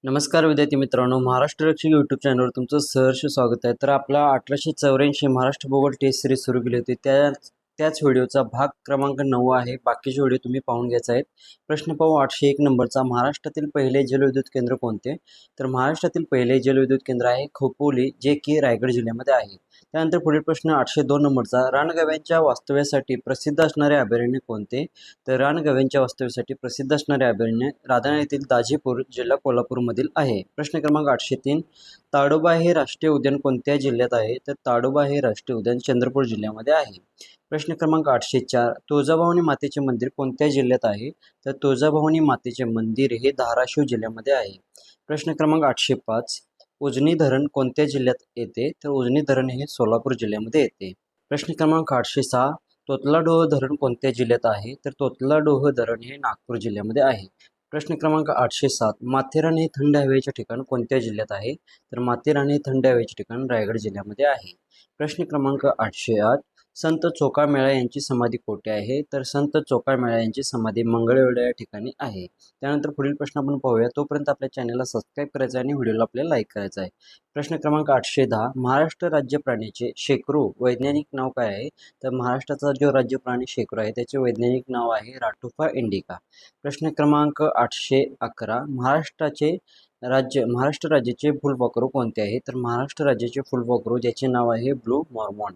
नमस्कार विद्यार्थी मित्रांनो, महाराष्ट्र रक्षक यूट्यूब चॅनलवर तुमचं सहर्ष स्वागत आहे. तर आपला 1884 महाराष्ट्र भूगोल टेस्ट सिरीज सुरू केली होती. त्याच व्हिडिओचा भाग क्रमांक 9 आहे. बाकीचे व्हिडिओ तुम्ही पाहून घ्यायचा आहेत. प्रश्न पाहू 801 नंबरचा. महाराष्ट्रातील पहिले जलविद्युत केंद्र कोणते? तर महाराष्ट्रातील पहिले जलविद्युत केंद्र आहे खोपोली, जे की रायगड जिल्ह्यामध्ये आहे. त्यानंतर पुढील प्रश्न 802 नंबरचा. रानगव्यांच्या वास्तव्यासाठी प्रसिद्ध असणारे अभयारण्य कोणते? तर रानगव्यांच्या वास्तव्यासाठी प्रसिद्ध असणारे अभयारण्य राधानगरी येथील दाजीपूर, जिल्हा कोल्हापूरमधील आहे. प्रश्न क्रमांक 803. ताडोबा हे राष्ट्रीय उद्यान कोणत्या जिल्ह्यात आहे? तर ताडोबा हे राष्ट्रीय उद्यान चंद्रपूर जिल्ह्यामध्ये आहे. प्रश्न क्रमांक 804. तुळजाभवानी मातेचे मंदिर कोणत्या जिल्ह्यात आहे? तर तुळजाभवानी मातेचे मंदिर हे धाराशिव जिल्ह्यामध्ये आहे. प्रश्न क्रमांक 805. उजनी धरण कोणत्या जिल्ह्यात येते? तर उजनी धरण हे सोलापूर जिल्ह्यामध्ये येते. प्रश्न क्रमांक 806. तोतलाडोह धरण कोणत्या जिल्ह्यात आहे? तर तोतलाडोह धरण हे नागपूर जिल्ह्यामध्ये आहे. प्रश्न क्रमांक 807. माथेरान हे थंड हवेचे ठिकाण कोणत्या जिल्ह्यात आहे? तर माथेरान हे थंड हवेचे ठिकाण रायगड जिल्ह्यामध्ये आहे. प्रश्न क्रमांक 808. संत चोखामेळा यांची समाधी कोठे आहे? तर संत चोखामेळा यांची समाधी मंगळवेढा या ठिकाणी आहे. त्यानंतर पुढील प्रश्न आपण पाहूया. तोपर्यंत आपल्या चॅनलला सबस्क्राईब करायचं आहे आणि व्हिडिओला आपल्याला लाईक करायचं आहे. प्रश्न क्रमांक 810. महाराष्ट्र राज्य प्राण्याचे शेकरू वैज्ञानिक नाव काय आहे? तर महाराष्ट्राचा जो राज्य प्राणी शेकरू आहे त्याचे वैज्ञानिक नाव आहे राटुफा इंडिका. प्रश्न क्रमांक 811. महाराष्ट्र राज्याचे फुलपाखरू कोणते आहे? तर महाराष्ट्र राज्याचे फुलपाखरू ज्याचे नाव आहे ब्लू मॉर्मॉन.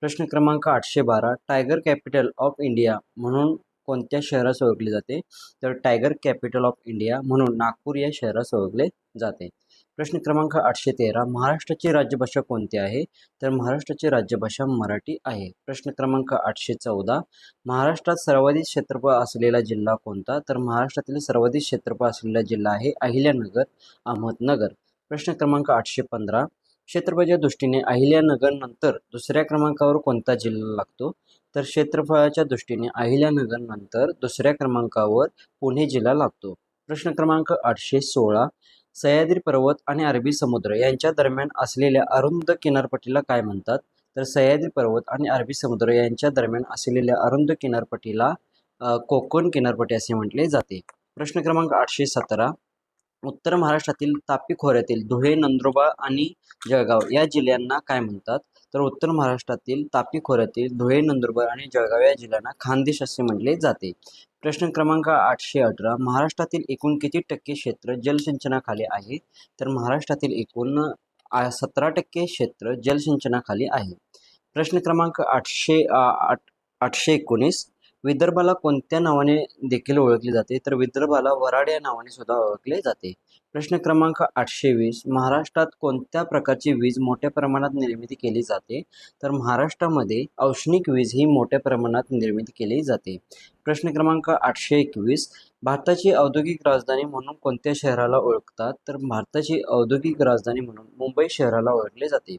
प्रश्न क्रमांक 812. टायगर कॅपिटल ऑफ इंडिया म्हणून कोणत्या शहरास ओळखले जाते? तर टायगर कॅपिटल ऑफ इंडिया म्हणून नागपूर या शहरास ओळखले जाते. प्रश्न क्रमांक 813. महाराष्ट्राची राज्यभाषा कोणती आहे? तर महाराष्ट्राची राज्यभाषा मराठी आहे. प्रश्न क्रमांक 814. महाराष्ट्रात सर्वाधिक क्षेत्रफळ असलेला जिल्हा कोणता? तर महाराष्ट्रातील सर्वाधिक क्षेत्रफळ असलेला जिल्हा आहे अहिल्यानगर, अहमदनगर. प्रश्न क्रमांक 815. क्षेत्रफळाच्या दृष्टीने अहिल्यानगर नंतर दुसऱ्या क्रमांकावर कोणता जिल्हा लागतो? तर क्षेत्रफळाच्या दृष्टीने अहिल्यानगर नंतर दुसऱ्या क्रमांकावर पुणे जिल्हा लागतो. प्रश्न क्रमांक 816. सह्याद्री पर्वत आणि अरबी समुद्र यांच्या दरम्यान असलेल्या अरुंद किनारपट्टीला काय म्हणतात? तर सह्याद्री पर्वत आणि अरबी समुद्र यांच्या दरम्यान असलेल्या अरुंद किनारपट्टीला कोकण किनारपट्टी असे म्हटले जाते. प्रश्न क्रमांक 817. उत्तर महाराष्ट्रातील तापी खोऱ्यातील धुळे, नंदुरबार आणि जळगाव या जिल्ह्यांना काय म्हणतात? तर उत्तर महाराष्ट्रातील तापी खोऱ्यातील धुळे, नंदुरबार आणि जळगाव या जिल्ह्यांना खानदेश असे म्हटले जाते. प्रश्न क्रमांक 818. महाराष्ट्रातील एकूण किती टक्के क्षेत्र जलसिंचनाखाली आहे? तर महाराष्ट्रातील एकूण 17% क्षेत्र जलसिंचनाखाली आहे. प्रश्न क्रमांक 819. विदर्भाला कोणत्या नावाने देखील ओळखले जाते? तर विदर्भाला वराड या नावाने सुद्धा ओळखले जाते. प्रश्न क्रमांक 820. महाराष्ट्रात कोणत्या प्रकारची वीज मोठ्या प्रमाणात निर्मिती केली जाते? तर महाराष्ट्रामध्ये औष्णिक वीज ही मोठ्या प्रमाणात निर्मिती केली जाते. प्रश्न क्रमांक 821. भारताची औद्योगिक राजधानी म्हणून कोणत्या शहराला ओळखतात? तर भारताची औद्योगिक राजधानी म्हणून मुंबई शहराला ओळखले जाते.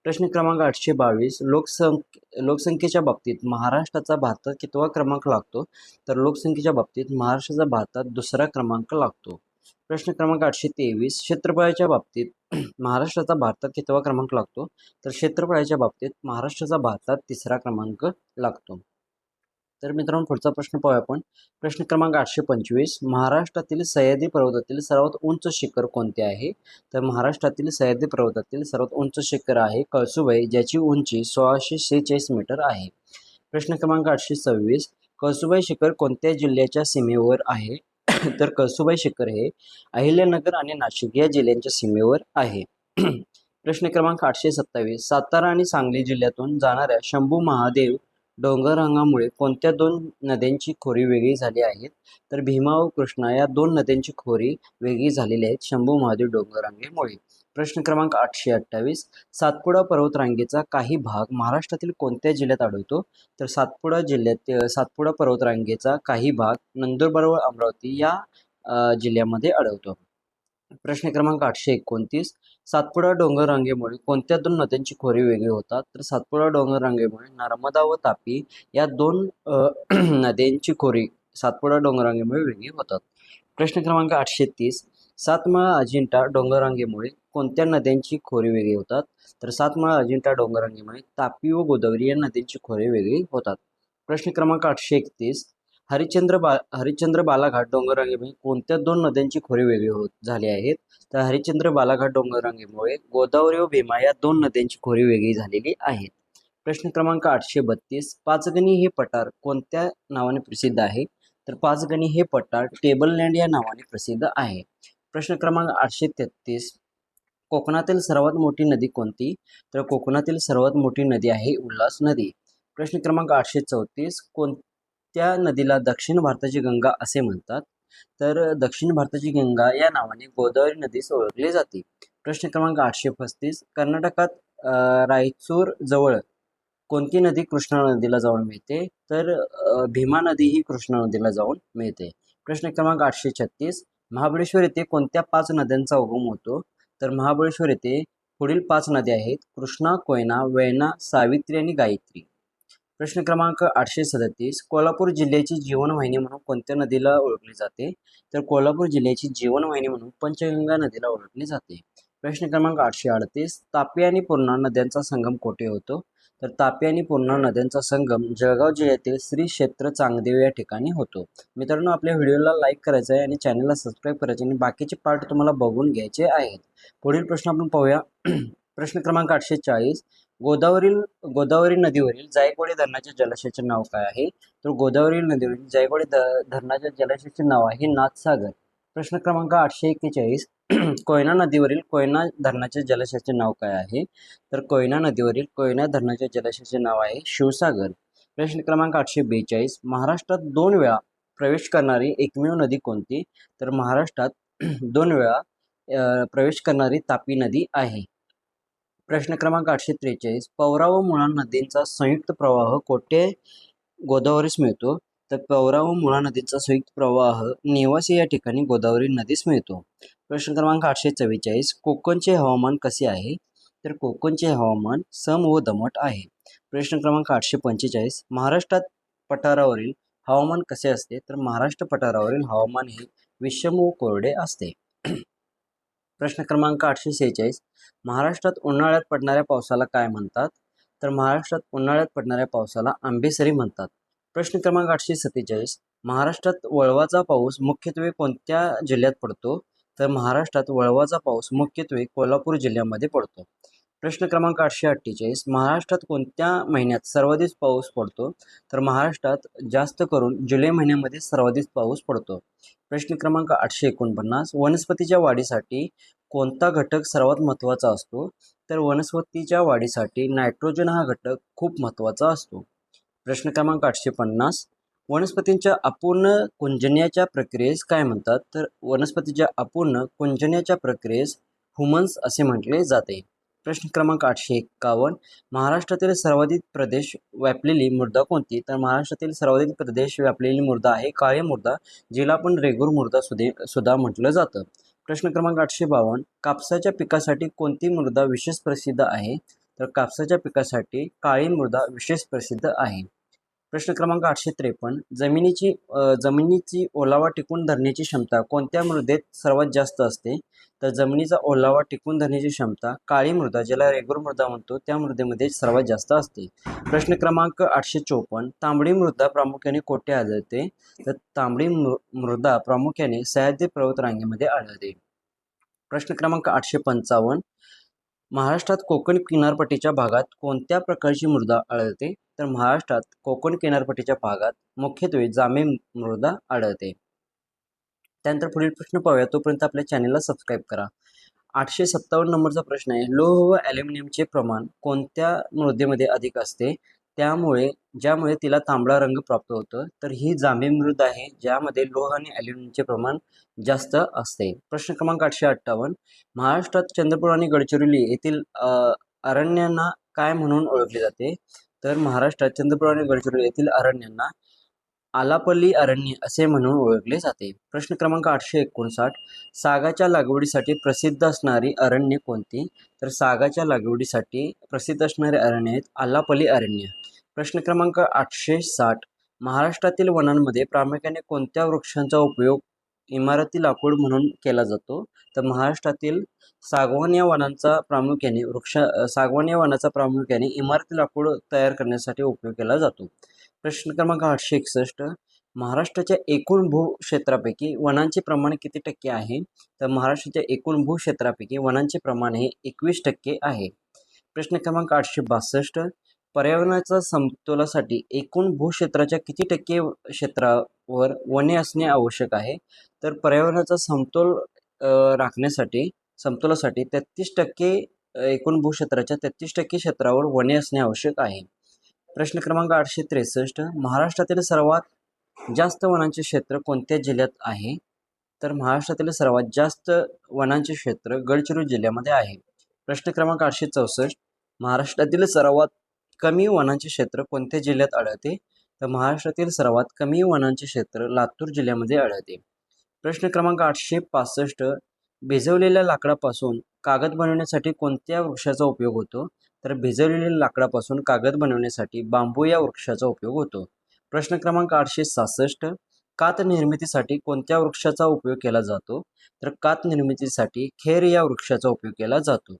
प्रश्न क्रमांक 822. लोकसंख्येच्या बाबतीत महाराष्ट्राचा भारतात कितवा क्रमांक लागतो? तर लोकसंख्येच्या बाबतीत महाराष्ट्राचा भारतात दुसरा क्रमांक लागतो. प्रश्न क्रमांक 823. क्षेत्रफळाच्या बाबतीत महाराष्ट्राचा भारतात कितवा क्रमांक लागतो? तर क्षेत्रफळाच्या बाबतीत महाराष्ट्राचा भारतात तिसरा क्रमांक लागतो. तर मित्रांनो, पुढचा प्रश्न पाहूया आपण. प्रश्न क्रमांक 825. महाराष्ट्रातील सह्याद्री पर्वतातील सर्वात उंच शिखर कोणते आहे? तर महाराष्ट्रातील सह्याद्री पर्वतातील सर्वात उंच शिखर आहे कळसुबाई, ज्याची उंची 1646 मीटर आहे. प्रश्न क्रमांक 826. कळसुबाई शिखर कोणत्या जिल्ह्याच्या सीमेवर आहे? तर कळसुबाई शिखर हे अहिल्यानगर आणि नाशिक या जिल्ह्यांच्या सीमेवर आहे. प्रश्न क्रमांक 827. सातारा आणि सांगली जिल्ह्यातून जाणाऱ्या शंभू महादेव डोंगररांगामुळे कोणत्या दोन नद्यांची खोरी वेगळी झाली आहेत? तर भीमा व कृष्णा या दोन नद्यांची खोरी वेगळी झालेली आहेत शंभू महादेव डोंगररांगेमुळे. प्रश्न क्रमांक 828. सातपुडा पर्वतरांगेचा काही भाग महाराष्ट्रातील कोणत्या जिल्ह्यात आढळतो? तर सातपुडा पर्वतरांगेचा काही भाग नंदुरबार व अमरावती या जिल्ह्यामध्ये आढळतो. प्रश्न क्रमांक 829. सातपुडा डोंगर रांगेमुळे कोणत्या दोन नद्यांची खोरी वेगळी होतात? तर सातपुडा डोंगर रांगेमुळे नर्मदा व तापी या दोन नद्यांची खोरी सातपुडा डोंगर रांगेमुळे वेगळी होतात. प्रश्न क्रमांक 830. सातमाळा अजिंठा डोंगररांगेमुळे कोणत्या नद्यांची खोरी वेगळी होतात? तर सातमाळा अजिंठा डोंगररांगेमुळे तापी व गोदावरी या नद्यांची खोरी वेगळी होतात. प्रश्न क्रमांक 831. हरिश्चंद्र बालाघाट डोंगररांगेमुळे कोणत्या दोन नद्यांची खोरे वेगळी होत झाली आहेत? तर हरिश्चंद्र बालाघाट डोंगररांगेमुळे गोदावरी व भीमा या दोन नद्यांची खोरे वेगळी झालेली आहेत. प्रश्न क्रमांक 832, पाचगणी हे पठार कोणत्या नावाने प्रसिद्ध आहे? तर पाचगणी हे पठार टेबल लँड या नावाने प्रसिद्ध आहे. प्रश्न क्रमांक 833, कोकणातील सर्वात मोठी नदी कोणती? तर कोकणातील सर्वात मोठी नदी आहे उल्हास नदी. प्रश्न क्रमांक 834, कोणत्या नदीला दक्षिण भारताची गंगा असे म्हणतात? तर दक्षिण भारताची गंगा या नावाने गोदावरी नदीस ओळखली जाते. प्रश्न क्रमांक 835, कर्नाटकात रायचूर जवळ कोणती नदी कृष्णा नदीला जाऊन मिळते? तर भीमा नदी ही कृष्णा नदीला जाऊन मिळते. प्रश्न क्रमांक 836, महाबळेश्वर येथे कोणत्या 5 नद्यांचा उगम होतो? तर महाबळेश्वर येथे पुढील 5 नद्या आहेत: कृष्णा, कोयना, वेण्णा, सावित्री आणि गायत्री. प्रश्न क्रमांक 837, कोल्हापूर जिल्ह्याची जीवनवाहिनी म्हणून कोणत्या नदीला ओळखली जाते? तर कोल्हापूर जिल्ह्याची जीवनवाहिनी म्हणून पंचगंगा नदीला ओळखली जाते. प्रश्न क्रमांक 838, तापी आणि पूर्णा नद्यांचा संगम कोठे होतो? तर तापी आणि पूर्णा नद्यांचा संगम जळगाव जिल्ह्यातील श्री क्षेत्र चांगदेव या ठिकाणी होतो. मित्रांनो, आपल्या व्हिडिओला लाईक करायचं आहे आणि चॅनलला सबस्क्राईब करायचे आणि बाकीचे पार्ट तुम्हाला बघून घ्यायचे आहेत. पुढील प्रश्न आपण पाहूया. प्रश्न क्रमांक 840, गोदावरी नदीवरील जायकवाडी धरणाच्या जलाशयाचे नाव काय आहे? तर गोदावरी नदीवरील जायकवाडी धरणाच्या जलाशयाचे नाव आहे नाथसागर. प्रश्न क्रमांक 841, कोयना नदीवरील कोयना धरणाच्या जलाशयाचे नाव काय आहे? तर कोयना नदीवरील कोयना धरणाच्या जलाशयाचे नाव आहे शिवसागर. प्रश्न क्रमांक 842, महाराष्ट्रात 2 वेळा प्रवेश करणारी एकमेव नदी कोणती? तर महाराष्ट्रात 2 वेळा प्रवेश करणारी तापी नदी आहे. प्रश्न क्रमांक 843, पवरा व मुळा नदींचा संयुक्त प्रवाह कोठे गोदावरीस मिळतो? तर पवरा व मुळा नदीचा संयुक्त प्रवाह नेवासे या ठिकाणी गोदावरी नदीस मिळतो. प्रश्न क्रमांक 844, कोकणचे हवामान कसे आहे? तर कोकणचे हवामान सम व दमट आहे. प्रश्न क्रमांक 845, महाराष्ट्रात पठारावरील हवामान कसे असते? तर महाराष्ट्र पठारावरील हवामान हे विषम व कोरडे असते. प्रश्न क्रमांक 846, महाराष्ट्रात उन्हाळ्यात पडणाऱ्या पावसाला काय म्हणतात? तर महाराष्ट्रात उन्हाळ्यात पडणाऱ्या पावसाला आंबेसरी म्हणतात. प्रश्न क्रमांक 847, महाराष्ट्रात वळवाचा पाऊस मुख्यत्वे कोणत्या जिल्ह्यात पडतो? तर महाराष्ट्रात वळवाचा पाऊस मुख्यत्वे कोल्हापूर जिल्ह्यामध्ये पडतो. प्रश्न क्रमांक 848, महाराष्ट्रात कोणत्या महिन्यात सर्वाधिक पाऊस पडतो? तर महाराष्ट्रात जास्त करून जुलै महिन्यामध्ये सर्वाधिक पाऊस पडतो. प्रश्न क्रमांक 849, वनस्पतीच्या वाढीसाठी कोणता घटक सर्वात महत्त्वाचा असतो? तर वनस्पतीच्या वाढीसाठी नायट्रोजन हा घटक खूप महत्त्वाचा असतो. प्रश्न क्रमांक 850, वनस्पतींच्या अपूर्ण कुंजण्याच्या प्रक्रियेस काय म्हणतात? तर वनस्पतीच्या अपूर्ण कुंजण्याच्या प्रक्रियेस ह्युमन्स असे म्हटले जाते. प्रश्न क्रमांक 851, महाराष्ट्रातील सर्वाधिक प्रदेश व्यापलेली मृदा कोणती? तर महाराष्ट्रातील सर्वाधिक प्रदेश व्यापलेली मृदा आहे काळी मृदा, जिला आपण रेगूर मृदा सुद्धा म्हटलं जातं. प्रश्न क्रमांक 852, कापसाच्या पिकासाठी कोणती मृदा विशेष प्रसिद्ध आहे? तर कापसाच्या पिकासाठी काळी मृदा विशेष प्रसिद्ध आहे. प्रश्न क्रमांक 853, जमिनीची ओलावा टिकून धरण्याची क्षमता कोणत्या मृदेत सर्वात जास्त असते? तर जमिनीचा ओलावा टिकून धरण्याची क्षमता काळी मृदा, ज्याला रेगूर मृदा म्हणतो, त्या मृदेमध्ये सर्वात जास्त असते. प्रश्न क्रमांक 854, तांबडी मृदा प्रामुख्याने कोठे आढळते? तर तांबडी मृदा प्रामुख्याने सह्याद्री पर्वतरांगेमध्ये आढळते. प्रश्न क्रमांक 855, महाराष्ट्रात कोकण किनारपट्टीच्या भागात कोणत्या प्रकारची मृदा आढळते? तर महाराष्ट्रात कोकण किनारपट्टीच्या भागात मुख्यत्वे जांभी मृदा आढळते. त्यानंतर पुढील प्रश्न पाहूया, तोपर्यंत आपल्या चॅनलला सबस्क्राईब करा. 857 नंबरचा प्रश्न आहे, लोह व ॲल्युमिनियमचे प्रमाण कोणत्या मृदेमध्ये अधिक असते? ज्यामुळे तिला तांबडा रंग प्राप्त होतो? तर ही जांभी मृदा आहे, ज्यामध्ये लोह आणि ॲल्युमिनियमचे प्रमाण जास्त असते. प्रश्न क्रमांक 858, महाराष्ट्रात चंद्रपूर आणि गडचिरोली येथील अरण्यांना काय म्हणून ओळखले जाते? तर महाराष्ट्रात चंद्रपूर आणि गडचिरोली येथील अरण्यांना आलापल्ली अरण्य असे म्हणून ओळखले जाते. प्रश्न क्रमांक 859, सागाच्या लागवडीसाठी प्रसिद्ध असणारी अरण्ये कोणती? तर सागाच्या लागवडीसाठी प्रसिद्ध असणारे अरण्य आहेत आलापल्ली अरण्य. प्रश्न क्रमांक 860, महाराष्ट्रातील वनांमध्ये प्रामुख्याने कोणत्या वृक्षांचा उपयोग इमारती लाकूड म्हणून केला जातो? तर महाराष्ट्रातील सागवान या वनाचा प्रामुख्याने इमारती लाकूड तयार करण्यासाठी उपयोग केला जातो. प्रश्न क्रमांक 861, महाराष्ट्राच्या एकूण भूक्षेत्रापैकी वनांचे प्रमाण किती टक्के आहे? तर महाराष्ट्राच्या एकूण भूक्षेत्रापैकी वनांचे प्रमाण हे 21% आहे. प्रश्न क्रमांक 862. पर्यावरणाच्या समतोलासाठी एकूण भूक्षेत्राच्या किती टक्के क्षेत्रावर वने असणे आवश्यक आहे? तर पर्यावरणाचा समतोल राखण्यासाठी समतोलासाठी 33% एकूण भूक्षेत्राच्या 33% क्षेत्रावर वने असणे आवश्यक आहे. प्रश्न क्रमांक 863. महाराष्ट्रातील सर्वात जास्त वनांचे क्षेत्र कोणत्या जिल्ह्यात आहे? तर महाराष्ट्रातील सर्वात जास्त वनांचे क्षेत्र गडचिरोली जिल्ह्यामध्ये आहे. प्रश्न क्रमांक 864. महाराष्ट्रातील सर्वात कमी वनांचे क्षेत्र कोणत्या जिल्ह्यात आढळते? तर महाराष्ट्रातील सर्वात कमी वनांचे क्षेत्र लातूर जिल्ह्यामध्ये आढळते. प्रश्न क्रमांक 865. भिजवलेल्या लाकडापासून कागद बनवण्यासाठी कोणत्या वृक्षाचा उपयोग होतो? तर भिजवलेल्या लाकडापासून कागद बनवण्यासाठी बांबू या वृक्षाचा उपयोग होतो. प्रश्न क्रमांक 866. कात निर्मितीसाठी कोणत्या वृक्षाचा उपयोग केला जातो? तर कात निर्मितीसाठी खेर या वृक्षाचा उपयोग केला जातो.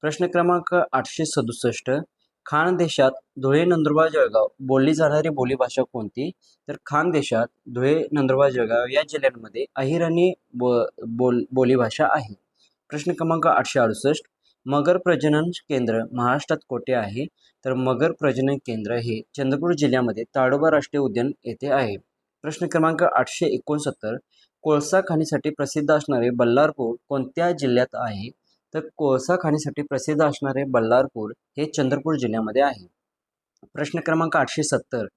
प्रश्न क्रमांक 867. खानदेशात धुळे, नंदुरबार, जळगाव बोलली जाणारी बोलीभाषा कोणती? तर खानदेशात धुळे, नंदुरबार, जळगाव या जिल्ह्यांमध्ये अहिराणी बोलीभाषा आहे. प्रश्न क्रमांक 868. मगर प्रजनन केंद्र महाराष्ट्रात कोठे आहे? तर मगर प्रजनन केंद्र हे चंद्रपूर जिल्ह्यामध्ये ताडोबा राष्ट्रीय उद्यान येथे आहे. प्रश्न क्रमांक 869. कोळसा खाणीसाठी प्रसिद्ध असणारे बल्लारपूर कोणत्या जिल्ह्यात आहे? तर कोळसा खाणीसाठी प्रसिद्ध असणारे बल्लारपूर हे चंद्रपूर जिल्ह्यामध्ये आहे. प्रश्न क्रमांक 870.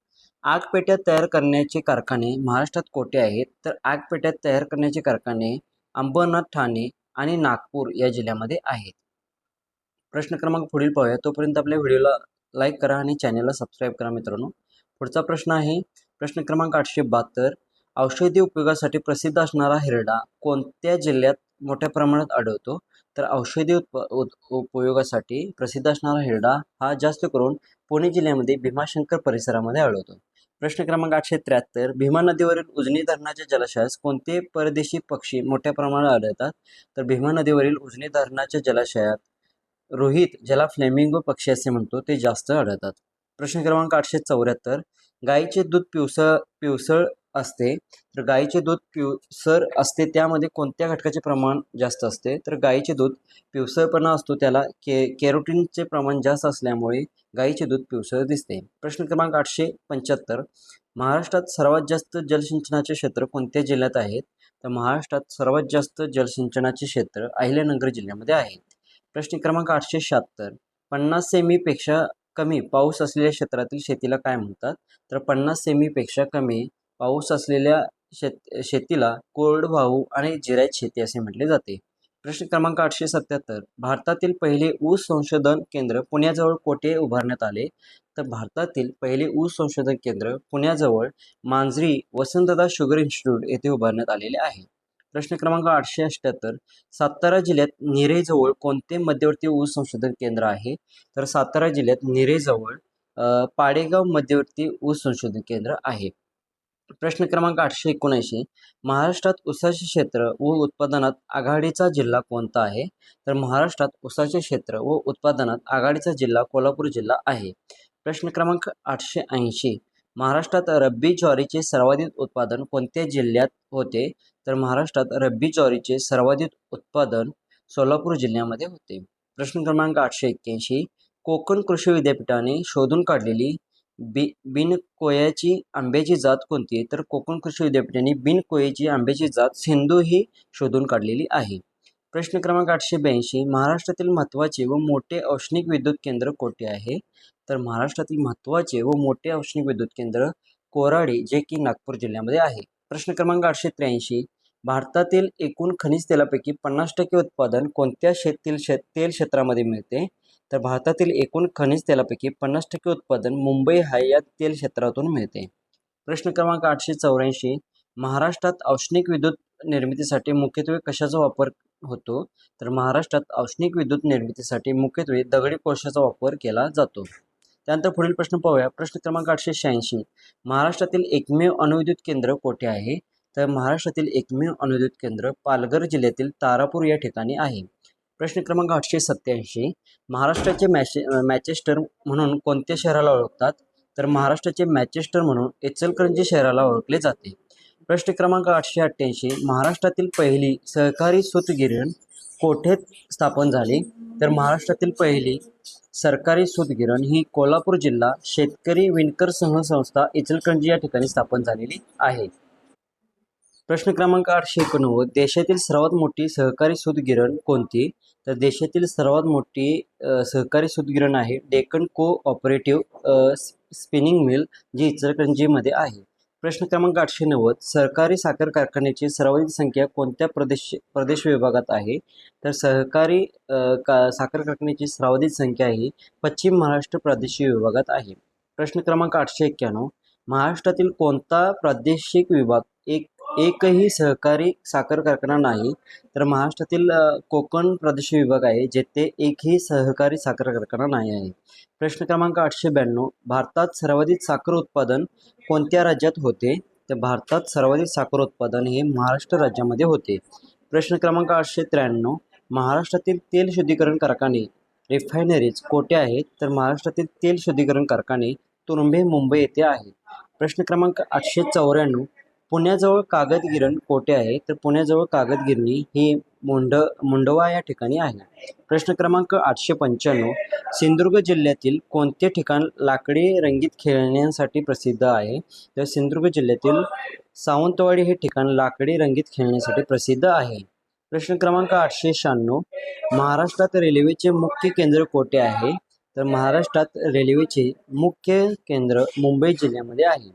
आगपेट्या तयार करण्याचे कारखाने महाराष्ट्रात कोठे आहेत? तर आगपेट्या तयार करण्याचे कारखाने अंबरनाथ, ठाणे आणि नागपूर या जिल्ह्यामध्ये आहेत. प्रश्न क्रमांक पुढील पाहूया. तोपर्यंत आपल्या व्हिडिओला लाईक करा आणि चॅनलला सबस्क्राईब करा मित्रांनो. पुढचा प्रश्न आहे प्रश्न क्रमांक 872. औषधी उपयोगासाठी प्रसिद्ध असणारा हिरडा कोणत्या जिल्ह्यात मोठ्या प्रमाणात आढळतो? तर औषधी उपयोगासाठी प्रसिद्ध असणारा हिरडा हा जास्त करून पुणे जिल्ह्यामध्ये भीमाशंकर परिसरामध्ये आढळतो. प्रश्न क्रमांक 873. भीमा नदीवरील उजनी धरणाच्या जलाशयास कोणते परदेशी पक्षी मोठ्या प्रमाणात आढळतात? तर भीमा नदीवरील उजनी धरणाच्या जलाशयात रोहित, ज्याला फ्लेमिंगो पक्षी असे म्हणतो, ते जास्त आढळतात. प्रश्न क्रमांक 874. गाईचे दूध पिवसळ असते, तर गाईचे दूध पिवसर असते त्यामध्ये कोणत्या घटकाचे प्रमाण जास्त असते? तर गाईचे दूध पिवसळपणा असतो त्याला कॅरोटीनचे प्रमाण जास्त असल्यामुळे गाईचे दूध पिवसळ दिसते. प्रश्न क्रमांक 875. महाराष्ट्रात सर्वात जास्त जलसिंचनाचे क्षेत्र कोणत्या जिल्ह्यात आहेत? तर महाराष्ट्रात सर्वात जास्त जलसिंचनाचे क्षेत्र अहिल्यानगर जिल्ह्यामध्ये आहे. प्रश्न क्रमांक 876. 50 सेमीपेक्षा कमी पाऊस असलेल्या क्षेत्रातील शेतीला काय म्हणतात? तर 50 सेमीपेक्षा कमी पाऊस असलेल्या शेतीला कोरडवाहू आणि जिरायत शेती असे म्हटले जाते. प्रश्न क्रमांक 877. भारतातील पहिले ऊस संशोधन केंद्र पुण्याजवळ कोठे उभारण्यात आले? तर भारतातील पहिले ऊस संशोधन केंद्र पुण्याजवळ मांजरी वसंतदास शुगर इन्स्टिट्यूट येथे उभारण्यात आलेले आहे. प्रश्न क्रमांक 878. सातारा जिल्ह्यात निरेजवळ कोणते मध्यवर्ती ऊस संशोधन केंद्र आहे? तर सातारा जिल्ह्यात निरेजवळ पाडेगाव मध्यवर्ती ऊस संशोधन केंद्र आहे. प्रश्न क्रमांक 879. महाराष्ट्रात ऊसाचे क्षेत्र व उत्पादनात आघाडीचा जिल्हा कोणता आहे? तर महाराष्ट्रात ऊसाचे क्षेत्र व उत्पादनात आघाडीचा जिल्हा कोल्हापूर जिल्हा आहे. प्रश्न क्रमांक 880. महाराष्ट्रात रब्बी ज्वारीचे सर्वाधिक उत्पादन कोणत्या जिल्ह्यात होते? तर महाराष्ट्रात रब्बी ज्वारीचे सर्वाधिक उत्पादन सोलापूर जिल्ह्यामध्ये होते. प्रश्न क्रमांक 881. कोकण कृषी विद्यापीठाने शोधून काढलेली बिनकोयाची आंब्याची जात कोणती? तर कोकण कृषी विद्यापीठाने बिनकोयाची आंब्याची जात सिंधू ही शोधून काढलेली आहे. प्रश्न क्रमांक 882. महाराष्ट्रातील महत्त्वाचे व मोठे औष्णिक विद्युत केंद्र कोठे आहे? तर महाराष्ट्रातील महत्त्वाचे व मोठे औष्णिक विद्युत केंद्र कोराडी, जे की नागपूर जिल्ह्यामध्ये आहे. प्रश्न क्रमांक 883. भारतातील एकूण खनिज तेलापैकी 50% उत्पादन कोणत्या तेल क्षेत्रामध्ये मिळते? तर भारतातील एकूण खनिज तेलापैकी 50% उत्पादन मुंबई या तेल क्षेत्रातून मिळते. प्रश्न क्रमांक 884. महाराष्ट्रात औष्णिक विद्युत निर्मितीसाठी मुख्यत्वे कशाचा वापर होतो? तर महाराष्ट्रात औष्णिक विद्युत निर्मितीसाठी मुख्यत्वे दगडी कोळशाचा वापर केला जातो. त्यानंतर पुढील प्रश्न पाहूया. प्रश्न क्रमांक 886. महाराष्ट्रातील एकमेव अणुविद्युत केंद्र कोठे आहे? तर महाराष्ट्रातील एकमेव अणुविद्युत केंद्र पालघर जिल्ह्यातील तारापूर या ठिकाणी आहे. प्रश्न क्रमांक 887. महाराष्ट्राचे मॅचेस्टर म्हणून कोणत्या शहराला ओळखतात? तर महाराष्ट्राचे मँचेस्टर म्हणून इचलकरंजी शहराला ओळखले जाते. प्रश्न क्रमांक 888, महाराष्ट्रातील पहिली सहकारी सूतगिरण कोठे स्थापन झाली? तर महाराष्ट्रातील पहिली सरकारी सूतगिरण ही कोल्हापूर जिल्हा शेतकरी विणकर संघ संस्था इचलकरंजी या ठिकाणी स्थापन झालेली आहे. प्रश्न क्रमांक 889, देशातील सर्वात मोठी सहकारी सूतगिरण कोणती? तर देशातील सर्वात मोठी सहकारी सूतगिरण आहे डेक्कन कोऑपरेटिव्ह स्पिनिंग मिल, जी इचलकरंजीमध्ये आहे. प्रश्न क्रमांक 890, सहकारी साखर कारखान्याची सर्वाधिक संख्या कोणत्या प्रदेश विभागात आहे? तर सहकारी साखर कारखान्याची सर्वाधिक संख्या ही पश्चिम महाराष्ट्र प्रादेशिक विभागात आहे. प्रश्न क्रमांक 891, महाराष्ट्रातील कोणता प्रादेशिक विभाग एकही सहकारी साखर कारखाना नाही? तर महाराष्ट्रातील कोकण प्रदेश विभाग आहे, जेथे एकही सहकारी साखर कारखाना नाही आहे. प्रश्न क्रमांक 892, भारतात सर्वाधिक साखर उत्पादन कोणत्या राज्यात होते? तर भारतात सर्वाधिक साखर उत्पादन हे महाराष्ट्र राज्यामध्ये होते. प्रश्न क्रमांक 893, महाराष्ट्रातील तेल शुद्धीकरण कारखाने रिफायनरीज कोठे आहेत? तर महाराष्ट्रातील तेल शुद्धीकरण कारखाने तुरुंबे मुंबई येथे आहेत. प्रश्न क्रमांक 894, पुण्याजवळ कागद गिरण कोठे आहे? तर पुण्याजवळ कागद गिरणी ही मुंडवा या ठिकाणी आहे. प्रश्न क्रमांक 895, सिंधुदुर्ग जिल्ह्यातील कोणते ठिकाण लाकडी रंगीत खेळण्यांसाठी प्रसिद्ध आहे? तर सिंधुदुर्ग जिल्ह्यातील सावंतवाडी हे ठिकाण लाकडी रंगीत खेळण्यासाठी प्रसिद्ध आहे. प्रश्न क्रमांक 896, महाराष्ट्रात रेल्वेचे मुख्य केंद्र कोठे आहे? तर महाराष्ट्रात रेल्वेचे मुख्य केंद्र मुंबई जिल्ह्यामध्ये आहे.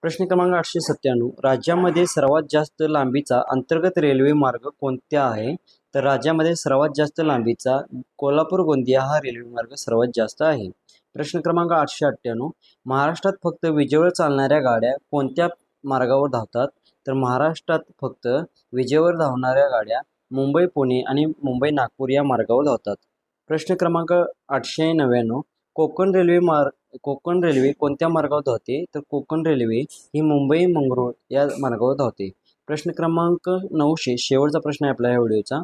प्रश्न क्रमांक 897, राज्यामध्ये सर्वात जास्त लांबीचा अंतर्गत रेल्वे मार्ग कोणता आहे? तर राज्यामध्ये सर्वात जास्त लांबीचा कोल्हापूर गोंदिया हा रेल्वे मार्ग सर्वात जास्त आहे. प्रश्न क्रमांक 898, महाराष्ट्रात फक्त विजेवर चालणाऱ्या गाड्या कोणत्या मार्गावर धावतात? तर महाराष्ट्रात फक्त विजेवर धावणाऱ्या गाड्या मुंबई पुणे आणि मुंबई नागपूर या मार्गावर धावतात. प्रश्न क्रमांक 899, कोकण रेल्वे कोणत्या मार्गावर धावते? तर कोकण रेल्वे ही मुंबई मंगरुळ या मार्गावर धावते. प्रश्न क्रमांक 900, शेवटचा प्रश्न आहे आपल्या या व्हिडिओचा.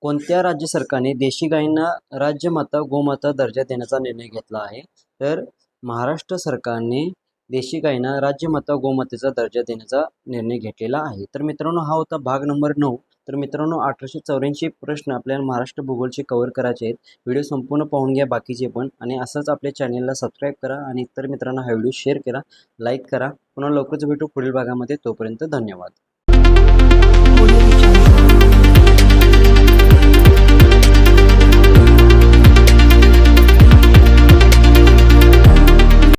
कोणत्या राज्य सरकारने देशी गायींना राज्यमाता गोमाता दर्जा देण्याचा निर्णय घेतला आहे? तर महाराष्ट्र सरकारने देशी गायींना राज्यमाता गोमातेचा दर्जा देण्याचा निर्णय घेतलेला आहे. तर मित्रांनो, हा होता भाग नंबर 9. तर मित्रांनो, 1884 प्रश्न आपल्याला महाराष्ट्र भूगोलचे कव्हर करायचे आहेत. व्हिडिओ संपूर्ण पाहून घ्या बाकीचे पण, आणि असंच आपल्या चॅनलला सबस्क्राईब करा आणि इतर मित्रांना हा व्हिडिओ शेअर करा, लाईक करा. पुन्हा लवकरच भेटू पुढील भागामध्ये. तोपर्यंत धन्यवाद.